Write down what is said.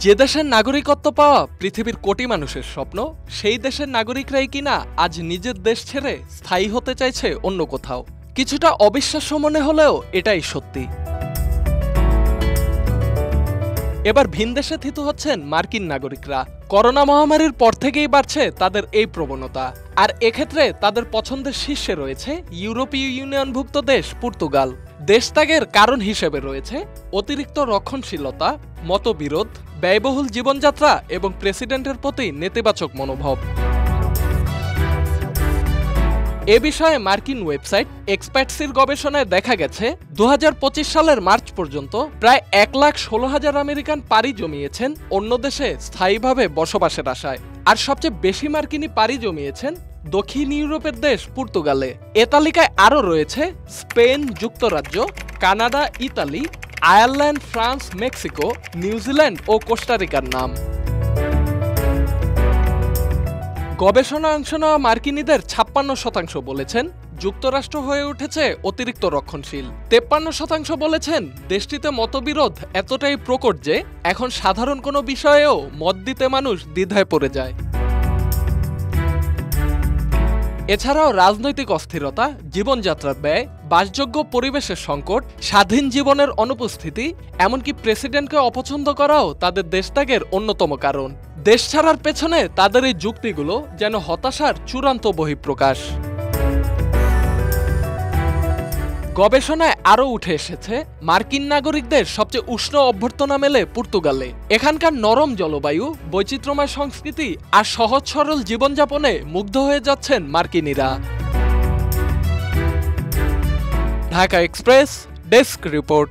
যে দেশের নাগরিকত্ব পাওয়া পৃথিবীর কোটি মানুষের স্বপ্ন, সেই দেশের নাগরিকরাই কিনা আজ নিজের দেশ ছেড়ে স্থায়ী হতে চাইছে অন্য কোথাও। কিছুটা অবিশ্বাস্য মনে হলেও এটাই সত্যি। এবার ভিনদেশে থিত হচ্ছেন মার্কিন নাগরিকরা। করোনা মহামারীর পর থেকেই বাড়ছে তাদের এই প্রবণতা। আর এক্ষেত্রে তাদের পছন্দের শীর্ষে রয়েছে ইউরোপীয় ইউনিয়নভুক্ত দেশ পর্তুগাল। দেশত্যাগের কারণ হিসেবে রয়েছে অতিরিক্ত রক্ষণশীলতা, মতবিরোধ, ব্যয়বহুল জীবনযাত্রা এবং প্রেসিডেন্টের প্রতি নেতিবাচক মনোভাব। এ বিষয়ে মার্কিন ওয়েবসাইট এক্সপার্টসির গবেষণায় দেখা গেছে ২০২৫ সালের মার্চ পর্যন্ত প্রায় ১,১৬,০০০ আমেরিকান পাড়ি জমিয়েছেন অন্য দেশে স্থায়ীভাবে বসবাসের আশায়। আর সবচেয়ে বেশি মার্কিনি পাড়ি জমিয়েছেন দক্ষিণ ইউরোপের দেশ পর্তুগালে। এ তালিকায় আরও রয়েছে স্পেন, যুক্তরাজ্য, Canada, Italy, Ireland, France, Mexico, New Zealand ও কোস্টারিকার নাম। গবেষণায় অংশ নেওয়া মার্কিনীদের ৫৬% বলেছেন যুক্তরাষ্ট্র হয়ে উঠেছে অতিরিক্ত রক্ষণশীল। ৫৩% বলেছেন দেশটিতে মতবিরোধ এতটাই প্রকট যে এখন সাধারণ কোনো বিষয়েও মত দিতে মানুষ দ্বিধায় পড়ে যায়। এছাড়াও রাজনৈতিক অস্থিরতা, জীবনযাত্রার ব্যয়, বাসযোগ্য পরিবেশের সংকট, স্বাধীন জীবনের অনুপস্থিতি, এমনকি প্রেসিডেন্টকে অপছন্দ করাও তাদের দেশত্যাগের অন্যতম কারণ। দেশ ছাড়ার পেছনে তাদের এই যুক্তিগুলো যেন হতাশার চূড়ান্ত বহিঃপ্রকাশ। গবেষণায় আরও উঠে এসেছে মার্কিন নাগরিকদের সবচেয়ে উষ্ণ অভ্যর্থনা মেলে পর্তুগালে। এখানকার নরম জলবায়ু, বৈচিত্র্যময় সংস্কৃতি আর সহজ সরল জীবনযাপনে মুগ্ধ হয়ে যাচ্ছেন মার্কিনীরা। Dhaka express desk report.